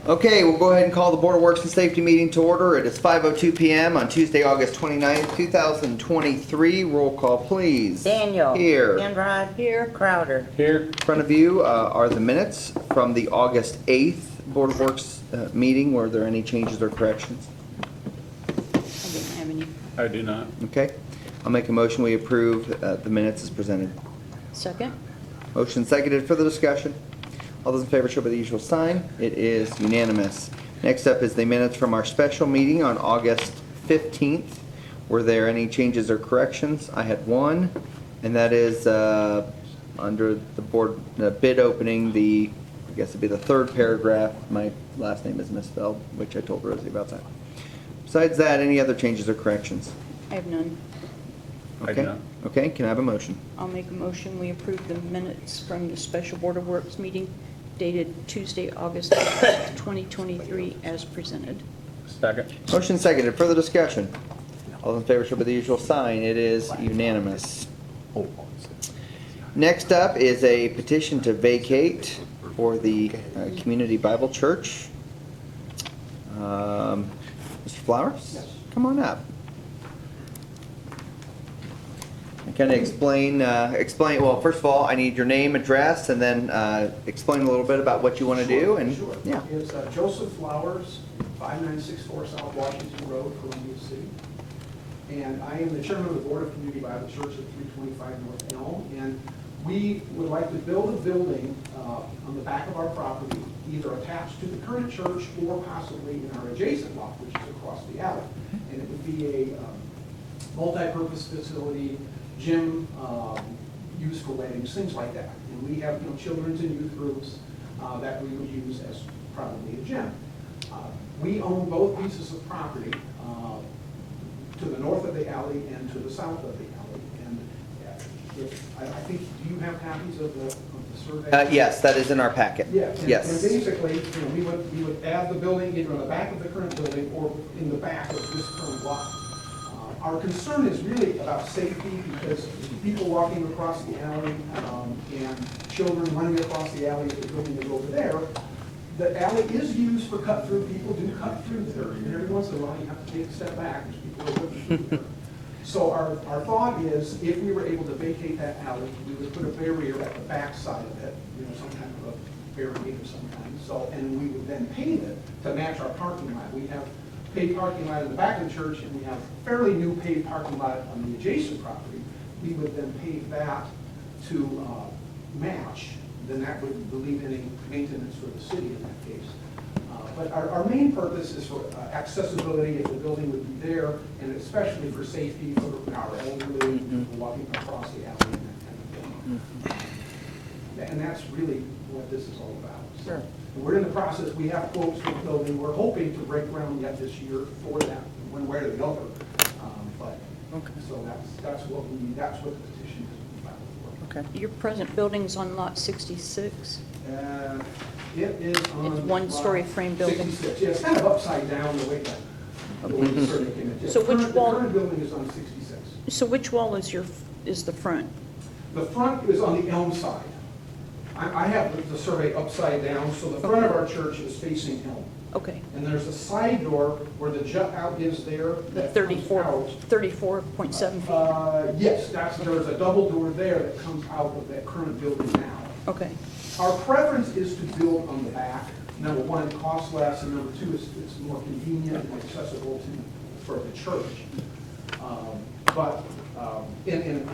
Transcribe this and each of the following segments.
Okay, we'll go ahead and call the Board of Works and Safety meeting to order. It is 5:02 PM on Tuesday, August 29th, 2023. Roll call, please. Daniel. Here. Enrod. Here. Crowder. Here. In front of you are the minutes from the August 8th Board of Works meeting. Were there any changes or corrections? I didn't have any. I do not. Okay. I'll make a motion, we approve the minutes as presented. Second? Motion seconded for the discussion. All those in favor show by the usual sign. It is unanimous. Next up is the minutes from our special meeting on August 15th. Were there any changes or corrections? I had one, and that is under the board bid opening, I guess it'd be the third paragraph. My last name is misspelled, which I told Rosie about that. Besides that, any other changes or corrections? I have none. I do not. Okay, can I have a motion? I'll make a motion, we approve the minutes from the Special Board of Works meeting dated Tuesday, August 5th, 2023, as presented. Second. Motion seconded, further discussion. All those in favor show by the usual sign. It is unanimous. Next up is a petition to vacate for the Community Bible Church. Mr. Flowers? Yes. Come on up. Kind of explain, well, first of all, I need your name, address, and then explain a little bit about what you want to do. And Sure. yeah. It's Joseph Flowers, 5964 South Washington Road, Columbia City. And I am the chairman of the Board of Community Bible Church at 325 North Elm. And we would like to build a building on the back of our property, either attached to the current church or possibly in our adjacent lot, which is across the alley. And it would be a multi-purpose facility, gym, used for weddings, things like that. And we have, children's and youth groups that we would use as probably a gym. We own both pieces of property to the north of the alley and to the south of the alley. And I think, do you have copies of the survey? Yes, that is in our packet. Yeah. And Yes. basically, we would add the building either on the back of the current building or in the back of this current lot. Our concern is really about safety because people walking across the alley and children running across the alley if the building is over there. The alley is used for cut-through. People do cut through there. And every once in a while, you have to take a step back because people are looking through there. So our thought is if we were able to vacate that alley, we would put a barrier at the back side of it, some kind of a barricade of some kind. So, and we would then paint it to match our parking lot. We have paved parking lot in the back of the church, and we have fairly new paved parking lot on the adjacent property. We would then pave that to match. Then that would relieve any maintenance for the city in that case. But our main purpose is for accessibility, if the building would be there, and especially for safety for our elderly, people walking across the alley and that kind of thing. And that's really what this is all about. So, Sure. we're in the process, we have quotes for the building, we're hoping to break ground yet this year for that, one way or the other. But, Okay. so that's what that's what the petition is about for. Okay. Your present building's on lot 66? It is on. It's one-story lot frame building. 66, yeah, it's kind of upside down the way the survey came in. So which wall- The current building is on 66. So which wall is the front? The front is on the elm side. I have the survey upside down, so the front of our church is facing elm. Okay. And there's a side door where the jut out is there. The that 34.7 feet? Yes, there's a double door there that comes out of that current building now. Okay. Our preference is to build on the back. Number one, it costs less, and number two, it's more convenient and accessible for the church. And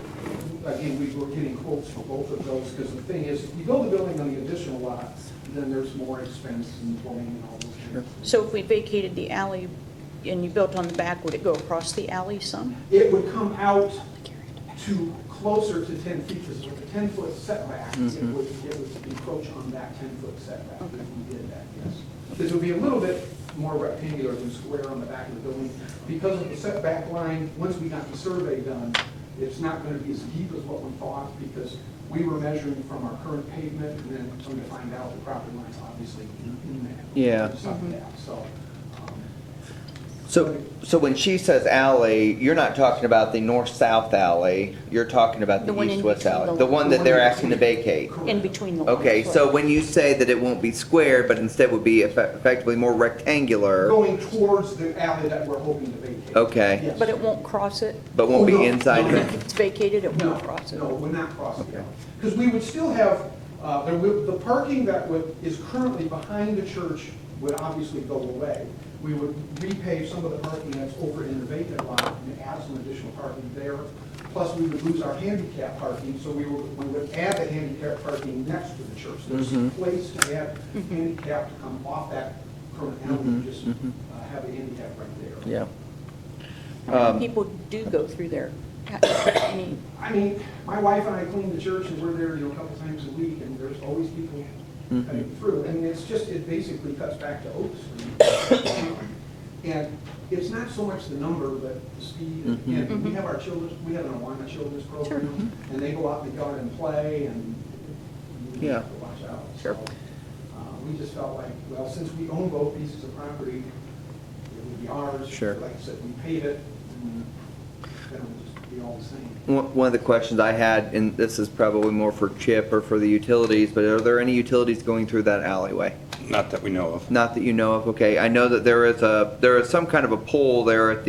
again, we were getting quotes for both of those, because the thing is, if you build a building on the additional lot, then there's more expense and plumbing and all those things. So if we vacated the alley and you built on the back, would it go across the alley some? It would come out to closer to 10 feet, because with a 10-foot setback, it would encroach on that 10-foot setback if we did that, yes. Because it would be a little bit more rectangular than square on the back of the building. Because of the setback line, once we got the survey done, it's not going to be as deep as what we thought, because we were measuring from our current pavement, and then come to find out the property line's obviously in that. Yeah. Stuff like that, so. So when she says alley, you're not talking about the north-south alley, you're talking about the The one in east-west between alley? the The one that they're asking to vacate? Correct. In between the lines. Okay, so when you say that it won't be square, but instead would be effectively more rectangular, Going towards the alley that we're hoping to vacate. okay, Yes. But it won't cross it? but won't Oh, be no, inside no, of If it? it's vacated, it No, won't cross it? no, we're not crossing Okay. it. Because we would still have, the parking that is currently behind the church would obviously go away. We would repave some of the parking that's over in the vacant lot and add some additional parking there. Plus, we would lose our handicap parking, so we would add the handicap parking next to the church. There's a place to add handicap to come off that current alley, and just have a handicap right there. Yeah. How many people do go through there? I mean, I mean, my wife and I clean the church, and we're there, a couple times a week, and there's always people cutting through. I mean, it basically cuts back to Oak Street. And it's not so much the number, but the speed. And we have our children, we have an Awana Children's Program, and they go out and go out and play, and we Yeah. have to watch out. Sure. So, we just felt like, well, since we own both pieces of property, it would be ours. Sure. Like I said, we paid it, and then it would just be all the same. One of the questions I had, and this is probably more for Chip or for the utilities, but are there any utilities going through that alleyway? Not that we know of. Not that you know of, okay. I know that there is some kind of a pole there at it'd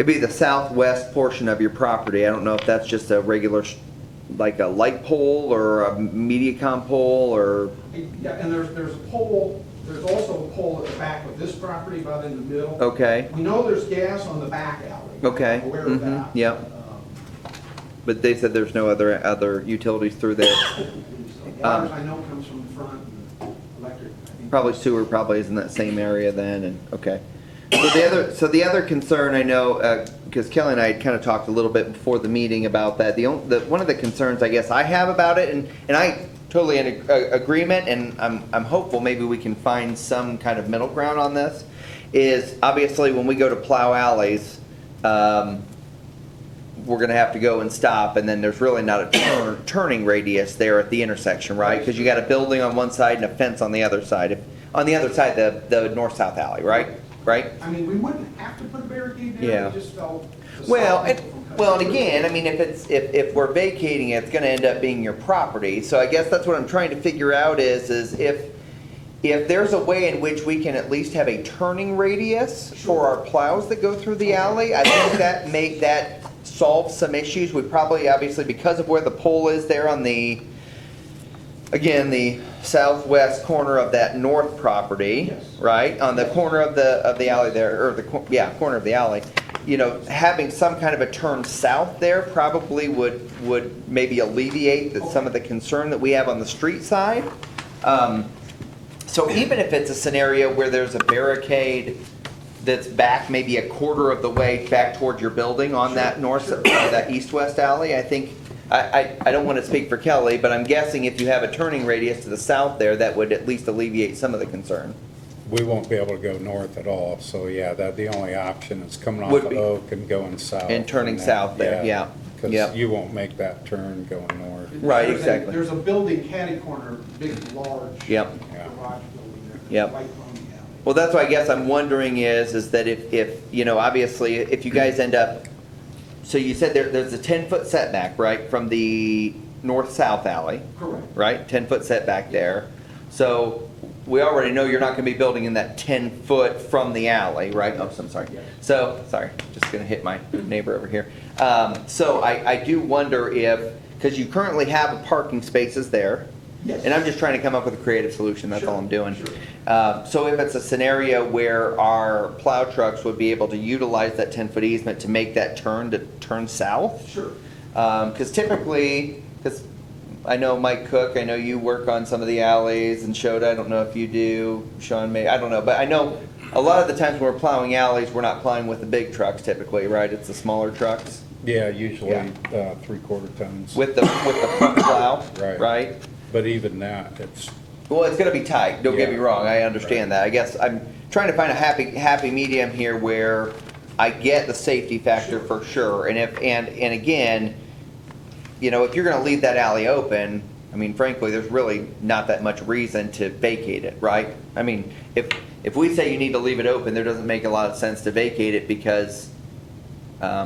be the southwest portion of your property. I don't know if that's just a regular, like a light pole or a MediaCom pole or, Yeah, and there's a pole, there's also a pole at the back of this property, about in the middle. okay. We know there's gas on the back alley. Okay, I'm aware of that. yep. But they said there's no other utilities through there. Waters I know comes from the front, and electric, I think. Probably sewer probably is in that same area then, and, okay. So the other concern I know, because Kelly and I had kind of talked a little bit before the meeting about that, one of the concerns I guess I have about it, and I totally in agreement, and I'm hopeful maybe we can find some kind of middle ground on this, is obviously when we go to plow alleys, we're gonna have to go and stop, and then there's really not a turning radius there at the intersection, right? Because you got a building on one side and a fence on the other side. On the other side, the north-south alley, right? Right? I mean, we wouldn't have to put a barricade Yeah. there, we just felt. to Well, stop and, people from cutting well, and through. again, I mean, if we're vacating it, it's gonna end up being your property. So I guess that's what I'm trying to figure out is if there's a way in which we can at least have a turning radius for our plows that go through the alley, I think that solve some issues. We probably, obviously, because of where the pole is there on the southwest corner of that north property, Yes. right? On the corner of the alley there, or corner of the alley. Having some kind of a turn south there probably would maybe alleviate some of the concern that we have on the street side. So even if it's a scenario where there's a barricade that's back maybe a quarter of the way back toward your building on that that east-west alley, I think, I don't want to speak for Kelly, but I'm guessing if you have a turning radius to the south there, that would at least alleviate some of the concern. We won't be able to go north at all, so yeah, that the only option is coming off Would of be. Oak and going south. And turning south there, yeah. Yep. Because you won't make that turn going north. Right, There's a- exactly. There's a building catty corner, big, large. Yep. Garage building there. Yep. Right from the alley. Well, that's what I guess I'm wondering is that if, obviously, if you guys end up, so you said there's a 10-foot setback, right, from the north-south alley, Correct. right? 10-foot setback there. So we already know you're not gonna be building in that 10-foot from the alley, right? Oh, I'm sorry. Yeah. So, sorry, just gonna hit my neighbor over here. So I do wonder because you currently have parking spaces there. Yes. And I'm just trying to come up with a creative solution, that's all I'm doing. Sure. So if it's a scenario where our plow trucks would be able to utilize that 10-foot easement to make that turn to turn south? Sure. Because typically, because I know Mike Cook, I know you work on some of the alleys, and Shota, I don't know if you do, Sean May, I don't know, but I know a lot of the times when we're plowing alleys, we're not plowing with the big trucks typically, right? It's the smaller trucks Yeah, usually Yeah. 3/4 tons. with the front plow, Right. right? But even that, it's, Well, it's gonna be tight, don't get me Yeah. wrong, I understand that. I guess I'm trying to find a happy medium here where I get the safety factor for sure. And again, if you're gonna leave that alley open, I mean, frankly, there's really not that much reason to vacate it, right? I mean, if we say you need to leave it open, there doesn't make a lot of sense to vacate it because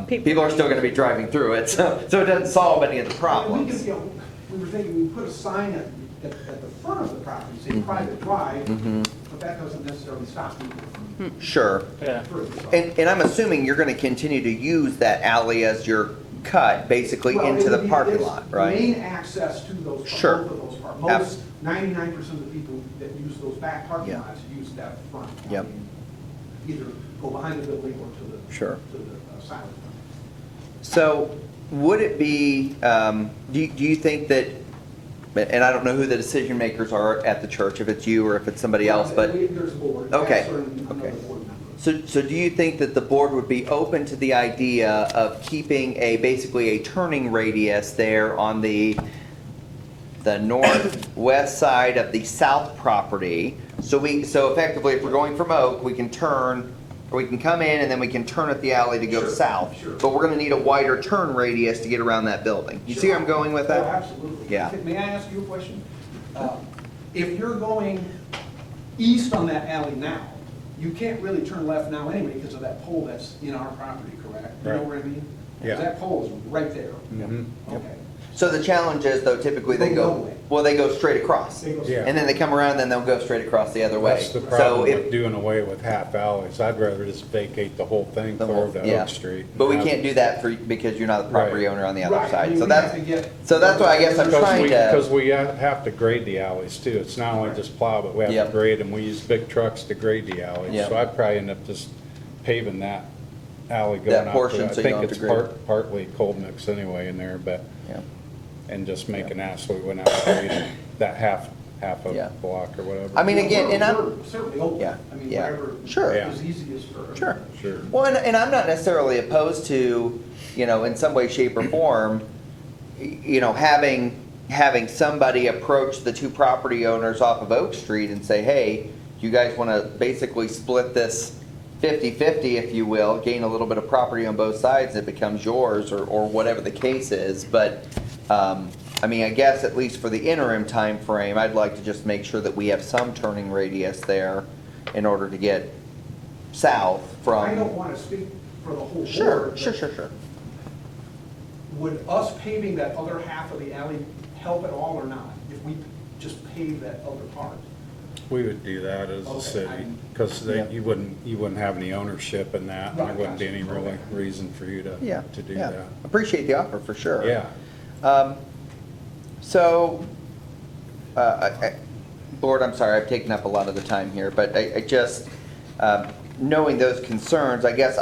people are still gonna be driving through it, so it doesn't solve any of the We problems. could, you know, we were thinking, we put a sign at the front of the property, say private drive, but that doesn't necessarily stop people from Sure. Yeah. further. And I'm assuming you're gonna continue to use that alley as your cut, basically Well, into it the would be- parking it's lot, the right? main access to those, Sure. both of those parts. Abs- Most, 99% of the people that use those back parking Yeah. lots use that front. I Yep. mean, Either go behind the building or to the. Sure. To the side of the building. So would it be, do you think that, and I don't know who the decision makers are at the church, if it's you or if it's somebody else, but, There's a board. Okay, Pastor and another okay. board member. so do you think that the board would be open to the idea of keeping basically a turning radius there on the northwest side of the south property? So effectively, if we're going from Oak, we can turn, or we can come in and then we can turn at the alley to go Sure, south. sure. But we're gonna need a wider turn radius to get around that building. You see where I'm going with Oh, that? absolutely. Yeah. May I ask you a question? If you're going east on that alley now, you can't really turn left now anyway because of that pole that's in our property, correct? You know Right. what I mean? Yeah. 'Cause that pole is right there. Mhm. Okay. So the challenge is though, typically they Go go, one way. well, they go straight across. They go Yeah. And then they come around, then they'll go straight across the other way. That's the So problem if- with doing away with half alleys. I'd rather just vacate the whole thing, the clear whole- to yeah. Oak Street. But we Have- can't do that because you're not the property Right. owner on the other Right, I side. mean, So we that's, have to get- so that's why I guess I'm Because trying because to, we have to grade the alleys too. It's not only just plow, but we have Yep. to grade them. We use big trucks to grade the alleys. Yep. So I'd probably end up just paving that alley going That out. portion, to- so I you don't think have it's to grade. partly cold mix anyway in there, but, yeah. and just making that so we wouldn't have to grade that half Yeah. a block or whatever. I mean, again, and I'm- We're certainly open. Yeah, I mean, yeah. whatever Sure. Yeah. is easiest for. Sure. Sure. Well, and I'm not necessarily opposed to, in some way, shape, or form, having somebody approach the two property owners off of Oak Street and say, hey, you guys want to basically split this 50-50, if you will, gain a little bit of property on both sides, it becomes yours, or whatever the case is. But, I mean, I guess at least for the interim time frame, I'd like to just make sure that we have some turning radius there in order to get south from. I don't want to speak for the whole board. Sure, but sure. Would us paving that other half of the alley help at all or not? If we just pave that other part? We would do that as Okay, a city, I- because Yeah. you wouldn't have any ownership in that. There Right, wouldn't be gotcha. any really Okay. reason for you Yeah, to do yeah. that. Appreciate the offer, for sure. Yeah. So, Board, I'm sorry, I've taken up a lot of the time here, but I just, knowing those concerns, I guess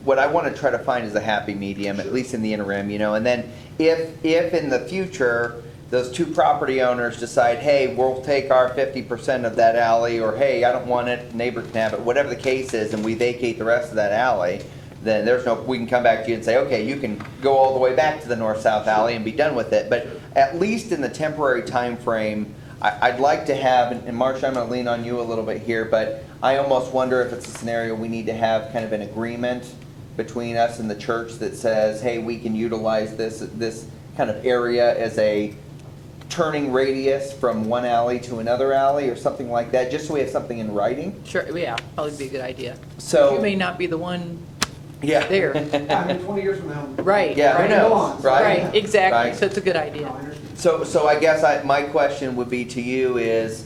what I want to try to find is a happy medium, at least in the interim, and then if in the future, those two property owners decide, hey, we'll take our 50% of that alley, or hey, I don't want it, neighbor can have it, whatever the case is, and we vacate the rest of that alley, then we can come back to you and say, okay, you can go all the way back to the north-south alley and be done with it. But at least in the temporary time frame, I'd like to have, and Marcia, I'm gonna lean on you a little bit here, but I almost wonder if it's a scenario we need to have kind of an agreement between us and the church that says, hey, we can utilize this kind of area as a turning radius from one alley to another alley or something like that, just so we have something in writing. Sure, yeah, probably be a good idea. So- You may not be the one Yeah. there. I mean, 20 years from now. Right. Yeah, who right. knows, right? Right, exactly, Right. so it's a good No, idea. I understand. So I guess my question would be to you is,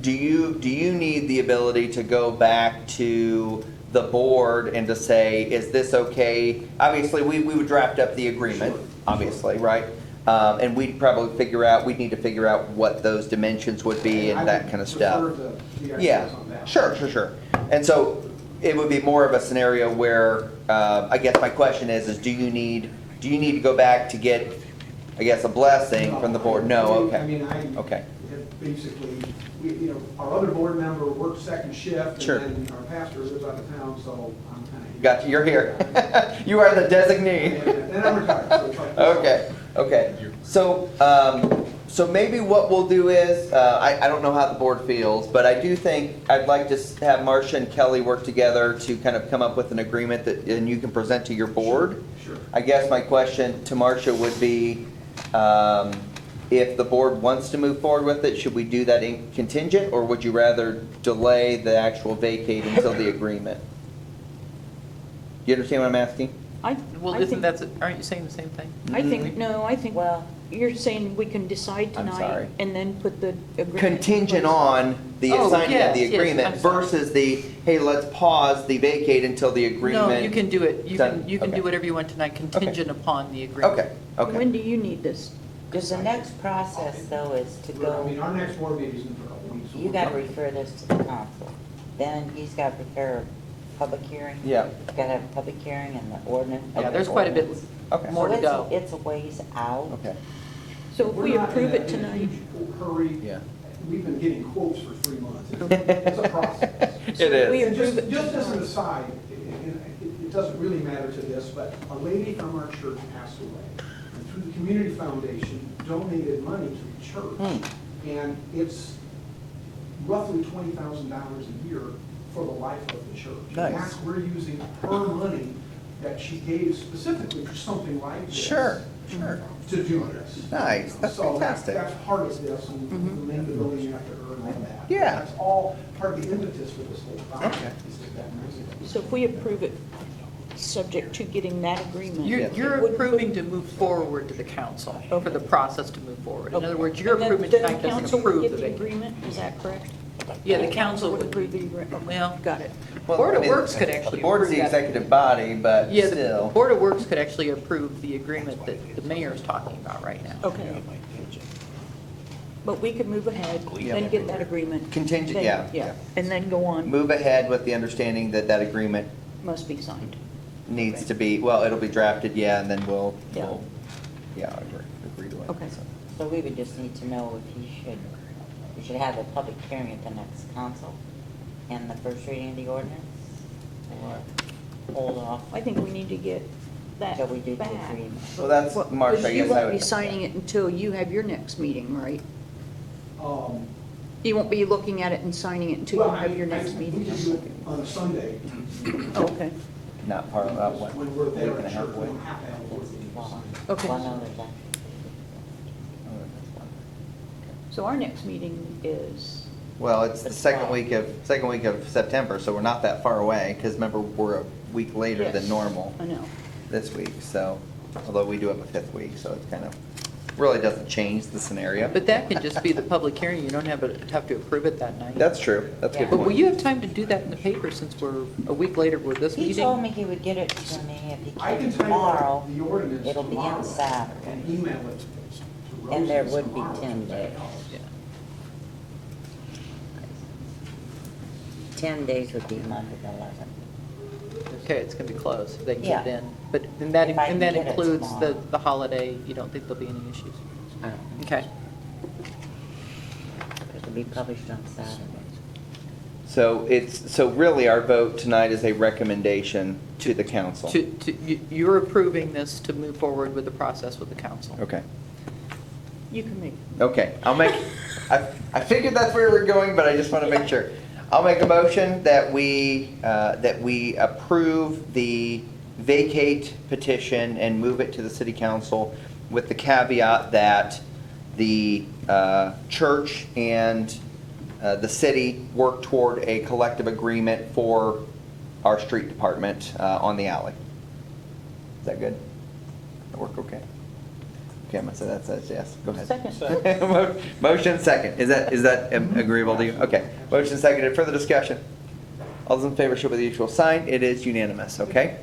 do you need the ability to go back to the board and to say, is this okay? Obviously, we would draft up the agreement, Sure. obviously, right? And we'd probably we'd need to figure out what those dimensions would be I and that would kind of stuff. prefer the Yeah, extras on that. sure. And so it would be more of a scenario where, I guess my question is do you need to go back to get, I guess, a blessing from the board? No, I okay. mean, Okay. have basically, our other board member works second shift. Sure. And then our pastor lives out of town, so I'm kind of. Gotcha, you're here. You are the designee. And I'm retired, so it's like. Okay. So maybe what we'll do is, I don't know how the board feels, but I do think I'd like to have Marcia and Kelly work together to kind of come up with an agreement and you can present to your board. Sure. I guess my question to Marcia would be, If the board wants to move forward with it, should we do that in contingent, or would you rather delay the actual vacate until the agreement? You understand what I'm asking? Well, isn't that, aren't you saying the same thing? I think, no, I think, Well- you're saying we can decide I'm sorry. tonight and then put the agreement. in Contingent place. on the Oh, signing of the yes, yes, agreement I'm sorry. versus the, hey, let's pause the vacate until the agreement. No, you can do it, you done. can, you can Okay. do whatever you want tonight contingent upon the agreement. Okay, okay. When do you need this? Because the next process, though, is to I mean, go, our next board meeting is in a couple weeks. so you we're gotta coming. refer this to the council. Then he's gotta prepare a public hearing. Yeah. Gotta have a public hearing and the ordinance. Yeah, there's quite a bit Okay. more to So go. it's a ways out. Okay. So if we We're not approve in it a tonight, huge hurry. Yeah. We've been getting quotes for 3 months. It's a process. It is. we And approve it just as an tonight. aside, it doesn't really matter to this, but a lady from our church passed away. And through the Community Foundation, donated money to the church. And it's roughly $20,000 a year for the life of the church. Nice. And that's, we're using her money that she gave specifically for something like this. Sure, sure. To do this. Nice, that's So fantastic. that's part of this, and the name of the building after her and all that. Yeah. That's all part of the impetus for this whole Okay. project. is that music. So if we approve it, subject to getting that agreement. You're would- approving to move forward to the council for the process to move forward. In other words, your And then- approval then the tonight doesn't council would approve get the the vacate. agreement, is that correct? Yeah, the council would, approve the agreement. well, Got it. Well, Board I of mean, Works could actually The board's the approve that. executive body, but Yeah, the still. Board of Works could actually approve the agreement that the mayor's talking about right now. Okay. But we could move ahead, then get that agreement. Contingent, then- yeah. Yeah, and then go on, Move ahead with the understanding that that agreement must be signed. needs to be, well, it'll be drafted, yeah, and then we'll, Yeah. yeah, agree to it. Okay. so. So we would just need to know if we should have a public hearing at the next council and the first reading of the ordinance? Or hold off I think we need to get that until we do the back. agreement? Well, that's, Well, Marcia, I because you guess I won't be would. signing it until you have your next meeting, right? Um, You won't be looking at it and signing it until you Well, have your next We meeting? can do it on a Sunday. Oh, okay. Not part of, what, When we're week there and a at half church, we away? don't have to have a board meeting. Well, Okay. well, no, there's actually. Oh, that's fine. So our next meeting is, Well, it's the It's second fine. week of September, so we're not that far away, because remember, we're a week later than Yes. normal I know. this week, so, although we do have a fifth week, so it's kind of, really doesn't change the scenario. But that can just be the public hearing, you don't have to approve it that night. That's true, that's a good Yeah. But will point. you have time to do that in the paper since we're a week later with this He told me meeting? he would get it to me if he I came can type tomorrow. up the ordinance It'll be tomorrow in Saturday. and email it to And there Rosie would be tomorrow. 10 days. Yeah. 10 days would be Monday the 11th. Okay, it's gonna be closed, they can get it Yeah. in. But, and that, If I and can that get it includes tomorrow. the holiday, you don't think there'll be any issues? I don't know. Okay. It'll be published on Saturday. So really, our vote tonight is a recommendation to the council. You're approving this to move forward with the process with the council. Okay, You can make, okay, I figured that's where we're going, but I just want to make sure. I'll make a motion that we approve the vacate petition and move it to the city council with the caveat that the church and the city work toward a collective agreement for our street department on the alley. Is that good? That work okay? Okay, I'm gonna say that says yes. Go ahead. second. Motion second. Is that agreeable to you? Okay. Motion seconded. Further discussion? All those in favor show by the usual sign. It is unanimous, okay?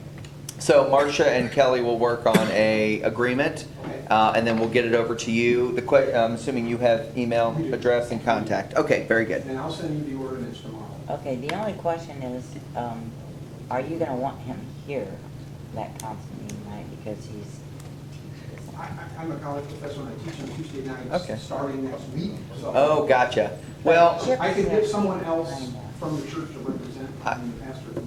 So Marcia and Kelly will work on a agreement, and then we'll get it over to you. I'm assuming you have email address and contact. Okay, very good. And I'll send you the ordinance tomorrow. Okay, the only question is, are you gonna want him here that council meeting night because he's teaches? I'm a college professor and I teach on Tuesday nights, Okay. starting next week. So Oh, gotcha. Well, I could get someone else from the church to represent and the pastor.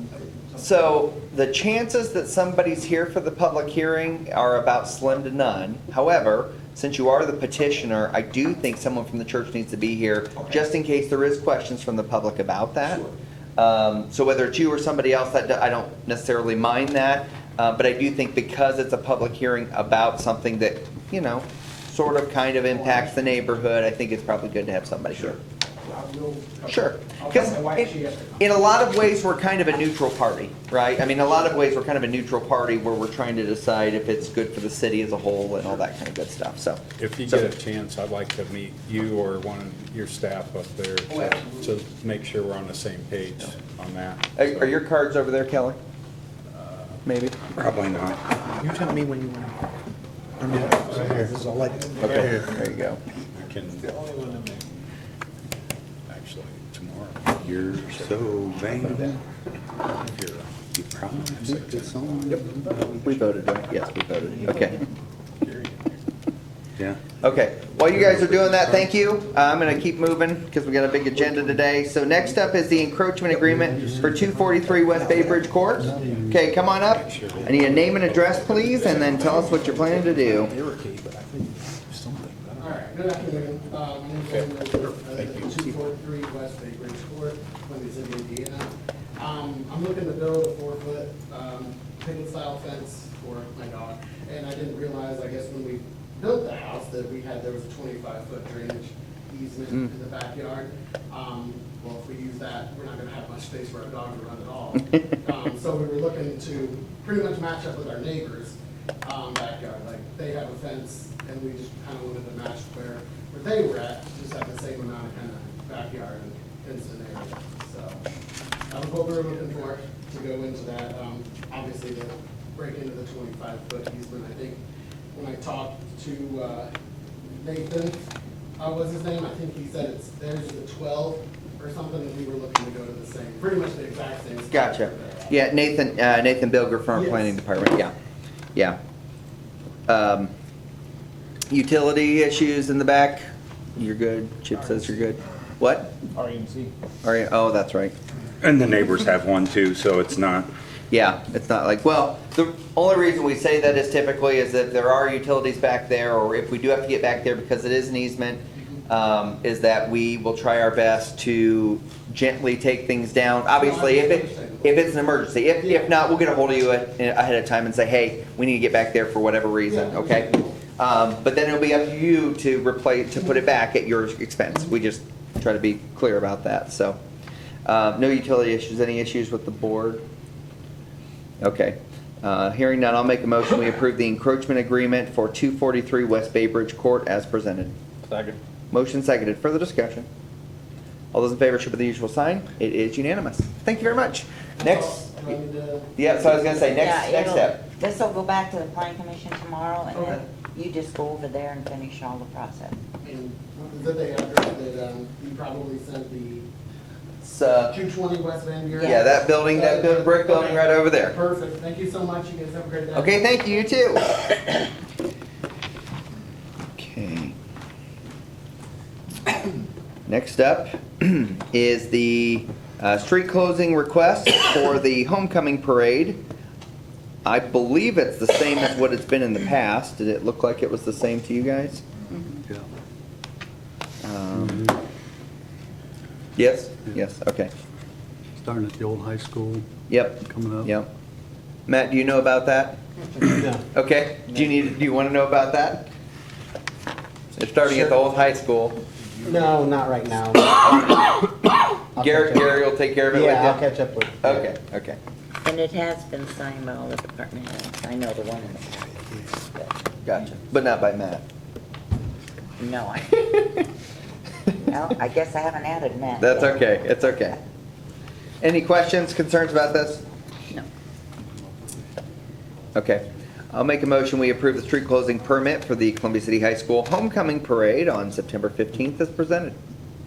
so the chances that somebody's here for the public hearing are about slim to none. However, since you are the petitioner, I do think someone from the church needs to be here, Okay. just in case there is questions from the public about that. Sure. So whether it's you or somebody else, I don't necessarily mind that. But I do think because it's a public hearing about something that, sort of kind of impacts the neighborhood, I think it's probably good to have somebody here. I will. Sure. I'll Because tell my wife she has to come. in a lot of ways, we're kind of a neutral party, right? I mean, a lot of ways, we're kind of a neutral party where we're trying to decide if it's good for the city as a whole and all that kind of good stuff, so. If you So- get a chance, I'd like to meet you or one of your staff up there Oh, absolutely. to make sure we're on the same page on that. Are your cards over there, Kelly? Maybe? Probably not. You tell me when you want to. I'm in. Right here. This is all I can. Okay, there you go. I can, actually, tomorrow. You're so vain. If you're- You promised it's on. We voted, right? Yes, we voted. Okay. Yeah. Okay, while you guys are doing that, thank you. I'm gonna keep moving because we got a big agenda today. So next up is the encroachment agreement for 243 West Bay Bridge Court. Okay, come on up. I need a name and address, please, and then tell us what you're planning to do. All right, good afternoon. My name's Ed Miller, 243 West Bay Bridge Court, Quincy City, Indiana. I'm looking to build a 4-foot picket style fence for my dog. And I didn't realize, I guess, when we built the house, that there was a 25-foot drainage easement in the backyard. Well, if we use that, we're not gonna have much space for our dog to run at all. So we were looking to pretty much match up with our neighbors' backyard. Like, they have a fence, and we just kind of wanted to match where they were at, just have the same amount of kind of backyard and fenced-in area. So that was what we were looking for, to go into that. Obviously, to break into the 25-foot easement. I think when I talked to Nathan, what's his name? I think he said theirs is a 12 or something, and we were looking to go to the same, pretty much the exact same. spot Gotcha. where they're at. Yeah, Nathan Bilger from our Yes. planning department, yeah. Yeah. Utility issues in the back, you're good. Chip says you're good. What? REMC. Oh, that's right. And the neighbors have one too, so it's not. Yeah, it's not like, well, the only reason we say that is typically is that there are utilities back there, or if we do have to get back there because it is an easement, is that we will try our best to gently take things down. Obviously, if it's an emergency. If not, we'll get a hold of you ahead of time and say, hey, we need to get back there for whatever reason, okay? But then it'll be up to you to put it back at your expense. We just try to be clear about that, so. No utility issues. Any issues with the board? Okay. Hearing none, I'll make a motion. We approve the encroachment agreement for 243 West Bay Bridge Court as presented. Second. Motion seconded. Further discussion? All those in favor should be the usual sign. It is unanimous. Thank you very much. Next, Do I need to- yeah, so I was gonna say, next Yeah, step. This will go back to the planning commission tomorrow, and Okay. then you just go over there and finish all the process. And is that the address that you probably sent the It's, 220 West Van Buren? yeah, that building, that brick building right over there. Perfect. Thank you so much. You guys have a great day. Okay, thank you, you too. Okay. Next up is the street closing request for the homecoming parade. I believe it's the same as what it's been in the past. Did it look like it was the same to you guys? Yeah. Yes, yes, okay. Starting at the old high school, Yep, coming up. yep. Matt, do you know about that? Yeah. Okay, do you want to know about that? It's starting at the old high school. No, not right now. I'll Gary catch up. will take care of it with you? Yeah, I'll catch up with. Okay, okay. And it has been signed by all the department heads. I know the one in the past. but Gotcha. But not by Matt. No, I guess I haven't added Matt. That's yet. okay, it's okay. Any questions, concerns about this? No. Okay. I'll make a motion, we approve the street closing permit for the Columbia City High School homecoming parade on September 15th as presented.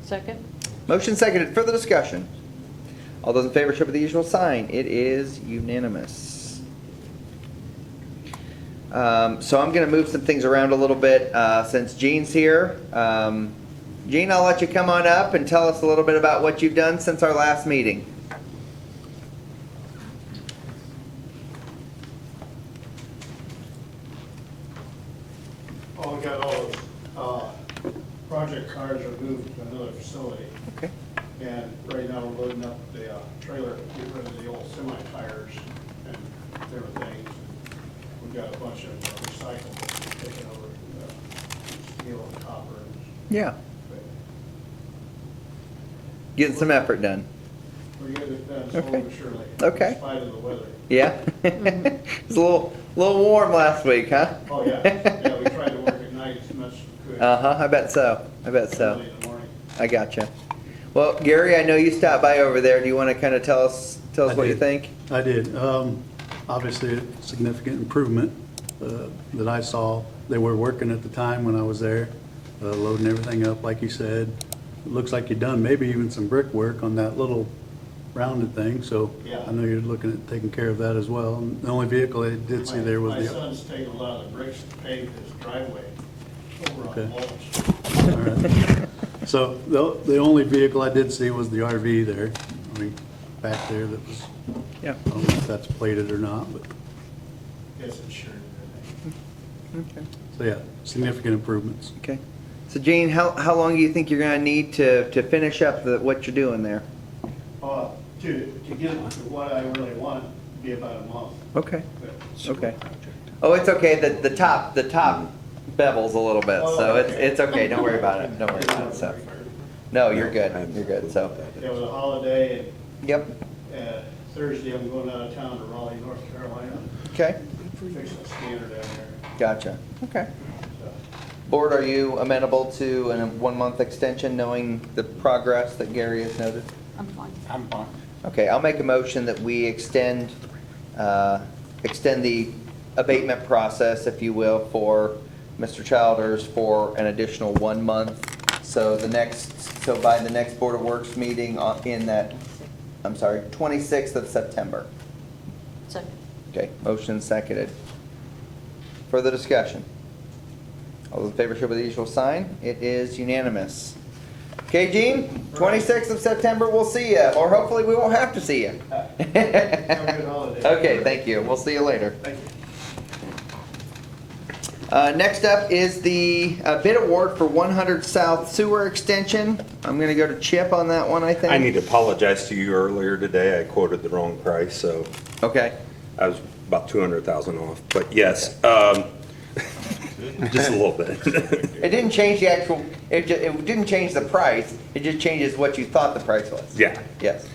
Second? Motion seconded, further discussion. All those in favor show by the usual sign. It is unanimous. So I'm gonna move some things around a little bit, since Jean's here. Jean, I'll let you come on up and tell us a little bit about what you've done since our last meeting. We got all those project cars are moved to another facility, Okay. and right now we're loading up the trailer, get rid of the old semi-tires and everything. We've got a bunch of recyclables taken over, steel and copper. Yeah. Getting some effort done. We're getting it done slowly Okay. but surely. Okay. In spite of the weather. Yeah? It's a little warm last week, huh? Oh, yeah. Yeah, we tried to work at night as much as we could. Uh-huh, I bet so. I bet so. Early in the morning. I gotcha. Well, Gary, I know you stopped by over there. Do you want to kind of tell us I what you did. think? I did. Obviously, a significant improvement that I saw. They were working at the time when I was there, loading everything up, like you said. It looks like you've done maybe even some brickwork on that little rounded thing, so Yeah. I know you're looking at taking care of that as well. And the only vehicle I did see there was My the... son's taking a lot of the bricks to pave his driveway over Okay. on Walsh. All right. So the only vehicle I did see was the RV there, I mean, back there that was, Yeah. I don't know if that's plated or not, but, Gets insured and everything. Okay. so yeah, significant improvements. Okay. So Gene, how long do you think you're going to need to finish up what you're doing there? To get it to what I really want, it'd be about a month. Okay. But- Okay. Oh, it's okay. The top bevels a little bit, so it's okay. Don't worry about it. Don't worry about it. So, no, you're good. You're good. So, It was a holiday, yep. and Thursday I'm going out of town to Raleigh, North Carolina, Okay. fixing a scanner down there. Gotcha. Okay. So, Board, are you amenable to a 1-month extension, knowing the progress that Gary has noted? I'm fine. I'm fine. Okay, I'll make a motion that we extend the abatement process, if you will, for Mr. Childers for an additional 1 month. So by the next Board of Works meeting in that, 26th of September. Second. Okay, motion seconded. Further discussion? All those in favor show by the usual sign. It is unanimous. Okay, Gene, 26th of September, we'll see you, or hopefully we won't have to see you. Have a good holiday. Okay, thank you. We'll see you later. Thank you. Next up is the bid award for 100 South Sewer Extension. I'm going to go to Chip on that one, I think. I need to apologize to you earlier today. I quoted the wrong price, so Okay. I was about 200,000 off. But yes, just a little bit. It didn't change the actual, it didn't change the price. It just changes what you thought the price was. Yeah. Yes.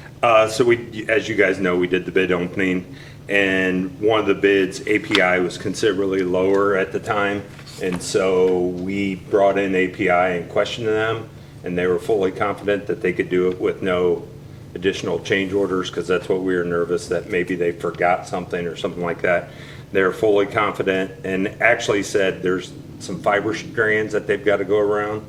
So we, as you guys know, we did the bid opening, and one of the bids, API, was considerably lower at the time. And so we brought in API and questioned them, and they were fully confident that they could do it with no additional change orders, because that's what we were nervous, that maybe they forgot something or something like that. They're fully confident, and actually said there's some fiber strands that they've got to go around.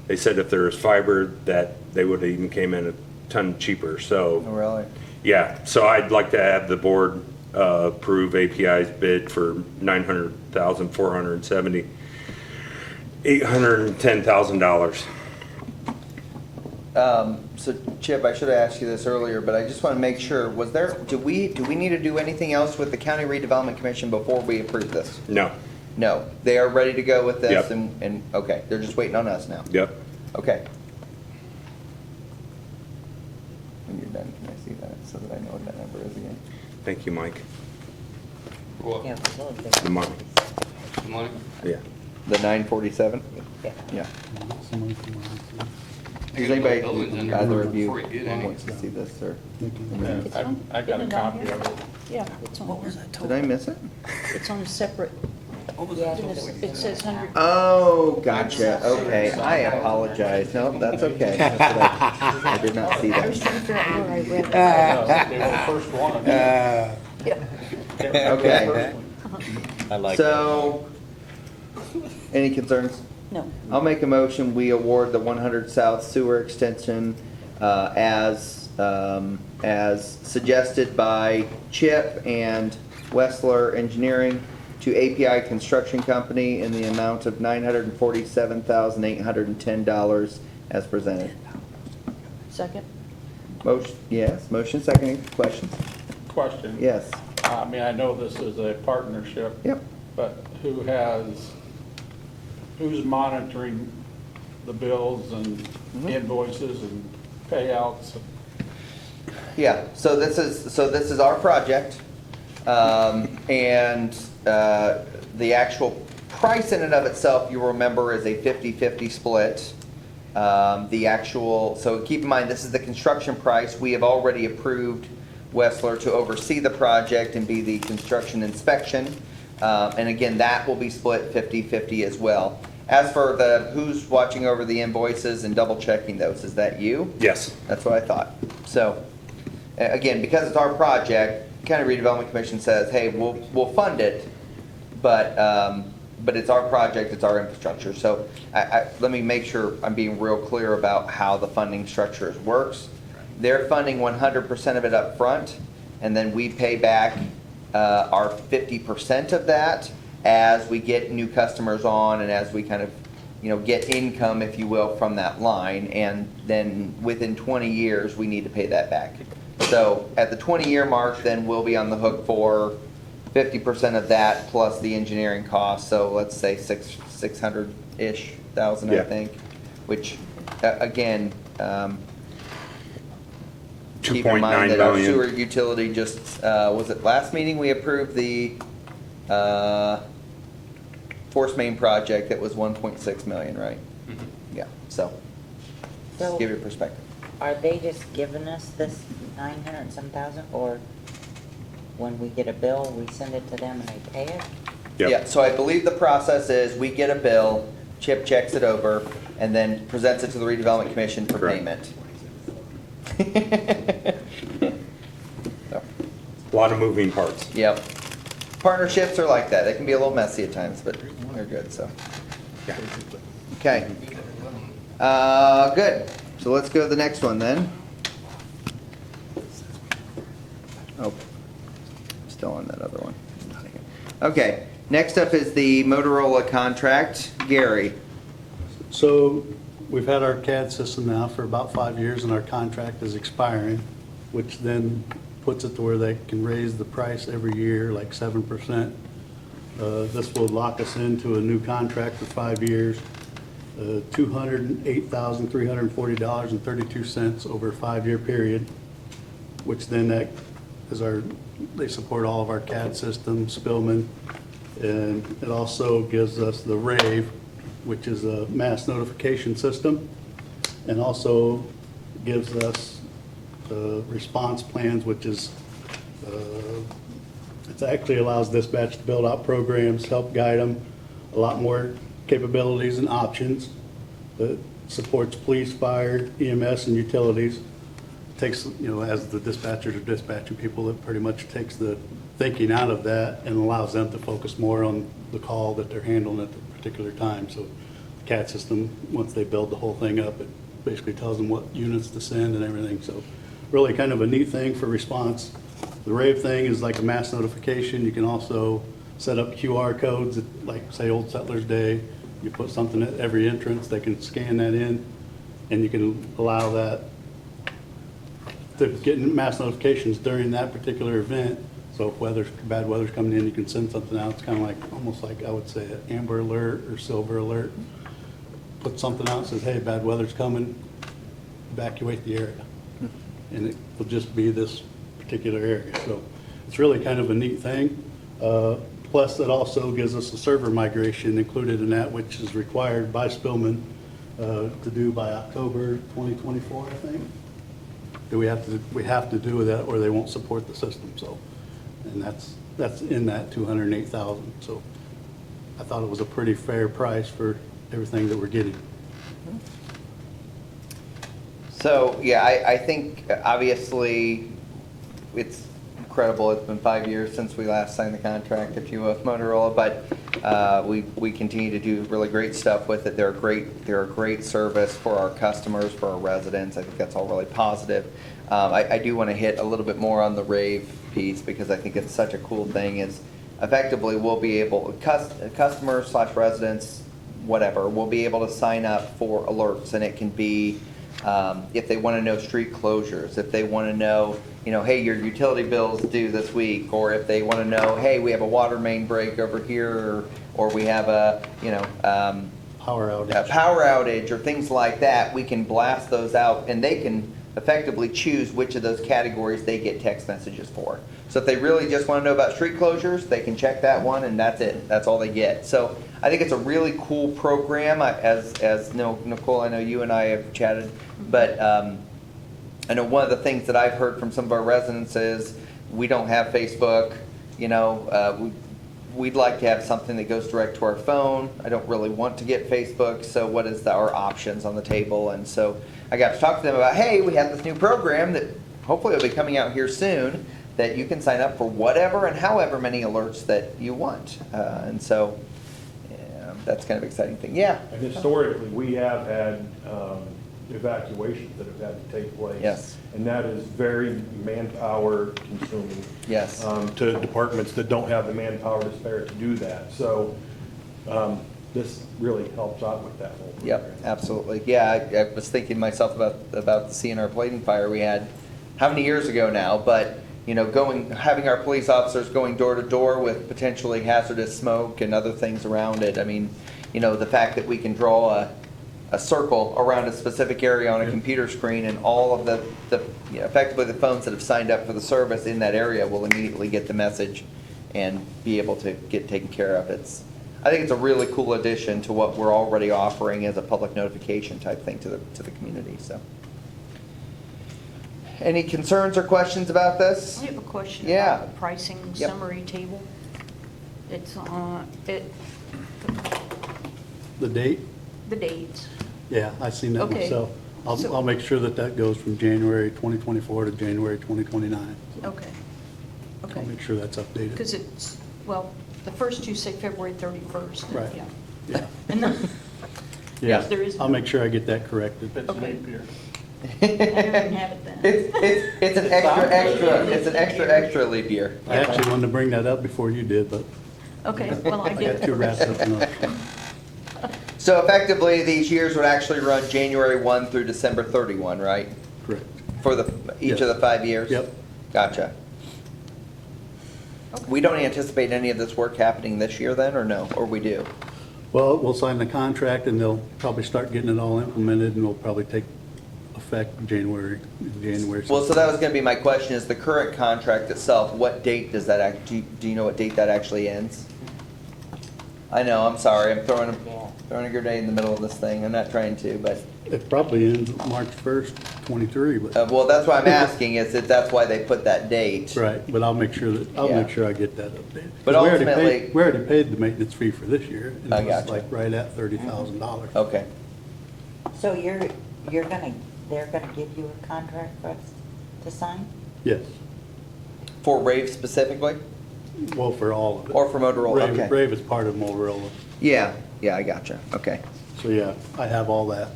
They said if there was fiber, that they would have even came in a ton cheaper, so. Oh, really? Yeah, so I'd like to have the board approve API's bid for $900,470, $810,000. So Chip, I should have asked you this earlier, but I just want to make sure, do we need to do anything else with the County Redevelopment Commission before we approve this? No, No, they are ready to go with this Yep. and, okay, they're just waiting on us now. yep. Okay. When you're done, can I see that so that I know what that number is again? Thank you, Mike. Yeah, it's a little The different. money. Yeah. The 947? Yeah. Yeah. Someone from Does anybody, buildings in there either of you before you get any. wants to see this, or? It's on- I got a isn't it on copy here? of it. Yeah, it's on here. Did I miss it? It's on a separate, it says 100. Oh, gotcha, okay, I apologize, no, that's okay. That's what I did not see I was that. trying to figure out where I read it. They were the first one. Okay, I like so, any concerns? No. I'll make a motion, we award the 100 South Sewer Extension as suggested by Chip and Westler Engineering to API Construction Company in the amount of $947,810 as presented. Second? Motion, yes, motion second, questions? Question. Yes, I mean, I know this is a partnership. yep. But who's monitoring the bills and invoices and payouts? Yeah, so this is our project, and the actual price in and of itself, you'll remember, is a 50-50 split. The actual, so keep in mind, this is the construction price. We have already approved Wessler to oversee the project and be the construction inspection. And again, that will be split 50-50 as well. As for the, who's watching over the invoices and double checking those, is that you? Yes. That's what I thought. So, again, because it's our project, County Redevelopment Commission says, hey, we'll fund it, but it's our project, it's our infrastructure. So let me make sure I'm being real clear about how the funding structure works. They're funding 100% of it up front, and then we pay back our 50% of that as we get new customers on and as we kind of, get income, if you will, from that line. And then within 20 years, we need to pay that back. So at the 20-year mark, then we'll be on the hook for 50% of that plus the engineering costs. So let's say 600-ish thousand, Yeah. I think, which, again, keep in 2.9 mind that our million. sewer utility just, was it last meeting, we approved the force main project that was 1.6 million, right? Yeah, so, just So- give you a perspective. Are they just giving us this 900 some thousand, or when we get a bill, we send it to them and they pay it? Yep. Yeah, so I believe the process is we get a bill, Chip checks it over, and then presents it to the redevelopment commission for Correct. payment. So, A lot of moving parts. yep. Partnerships are like that. They can be a little messy at times, but they're good, so. Okay. Good. So let's go to the next one then. Oh, still on that other one. Okay, next up is the Motorola contract. Gary. So we've had our CAD system now for about 5 years, and our contract is expiring, which then puts it to where they can raise the price every year, like 7%. This will lock us into a new contract for 5 years, $208,340.32 over a 5-year period, which then that is they support all of our CAD systems, Spillman, and it also gives us the RAVE, which is a mass notification system, and also gives us response plans, which is, it actually allows dispatch to build out programs, help guide them, a lot more capabilities and options. It supports police, fire, EMS, and utilities. Takes, as the dispatchers are dispatching people, it pretty much takes the thinking out of that and allows them to focus more on the call that they're handling at the particular time. So the CAD system, once they build the whole thing up, it basically tells them what units to send and everything. So really kind of a neat thing for response. The RAVE thing is like a mass notification. You can also set up QR codes, like say Old Settlers Day. You put something at every entrance, they can scan that in, and you can allow that to get mass notifications during that particular event. So if bad weather's coming in, you can send something out. It's kind of like, almost like, I would say, an Amber Alert or Silver Alert. Put something out, says, hey, bad weather's coming, evacuate the area. And it will just be this particular area. So it's really kind of a neat thing. Plus, it also gives us a server migration included in that, which is required by Spillman to do by October 2024, I think. We have to do that, or they won't support the system. So, and that's in that 208,000. So, I thought it was a pretty fair price for everything that we're getting. So, yeah, I think obviously it's incredible. It's been 5 years since we last signed the contract, if you will, with Motorola, but we continue to do really great stuff with it. They're a great service for our customers, for our residents. I think that's all really positive. I do want to hit a little bit more on the RAVE piece because I think it's such a cool thing. Is effectively we'll be able, customers / residents, whatever, will be able to sign up for alerts, and it can be if they want to know street closures, if they want to know, hey, your utility bill's due this week, or if they want to know, hey, we have a water main break over here, or we have a, Power outage. a power outage, or things like that. We can blast those out, and they can effectively choose which of those categories they get text messages for. So if they really just want to know about street closures, they can check that one, and that's it. That's all they get. So I think it's a really cool program. Nicole, I know you and I have chatted, but I know one of the things that I've heard from some of our residents is we don't have Facebook. We'd like to have something that goes direct to our phone. I don't really want to get Facebook, so what is our options on the table? And so I got to talk to them about, hey, we have this new program that hopefully will be coming out here soon, that you can sign up for whatever and however many alerts that you want. And so that's kind of exciting thing. Yeah. And historically, we have had evacuations that have had to take place. Yes. And that is very manpower consuming. Yes. To departments that don't have the manpower to spare to do that. So this really helps out with that whole program. Yep, absolutely. Yeah, I was thinking myself about the CNR plating fire we had, how many years ago now, but having our police officers going door to door with potentially hazardous smoke and other things around it. I mean, the fact that we can draw a circle around a specific area on a computer screen, and all of effectively the phones that have signed up for the service in that area will immediately get the message and be able to get taken care of. I think it's a really cool addition to what we're already offering as a public notification type thing to the community. So, any concerns or questions about this? I have a question Yeah. about the pricing Yep. summary table. It's The date? the dates. Yeah, I seen that Okay. myself. So- I'll make sure that goes from January 2024 to January 2029. Okay. Okay. I'll make sure that's updated. Because the first two say February 31st. Right. Yeah. Yeah. And then, Yeah, Yes, there is- I'll make sure I get that corrected. It's Okay. leap year. I don't have it then. It's an extra leap year. I actually wanted to bring that up before you did, but Okay, well, I I did. got too wrapped up in it. So effectively, these years would actually run January 1 through December 31, right? Correct. For each of the 5 years? Yep. Gotcha. We don't anticipate any of this work happening this year then, or no? Or we do? Well, we'll sign the contract and they'll probably start getting it all implemented, and it'll probably take effect January. Well, so that was gonna be my question, is the current contract itself, what date does that do you know what date that actually ends? I know, I'm sorry, I'm throwing a grenade in the middle of this thing, I'm not trying to, but, It probably ends March 1st, 23, but, well, that's why I'm asking, is that that's why they put that date. right, but I'll make sure Yeah. I get that updated. But 'Cause we already ultimately- paid- We already paid the maintenance fee for this year. and I it was gotcha. like right at $30,000. Okay. So they're gonna give you a contract for us to sign? Yes, For Rave specifically? well, for all of it. Or for Motorola, Rave- okay. Rave is part of Motorola. Yeah, I gotcha, okay. So, yeah, I have all that.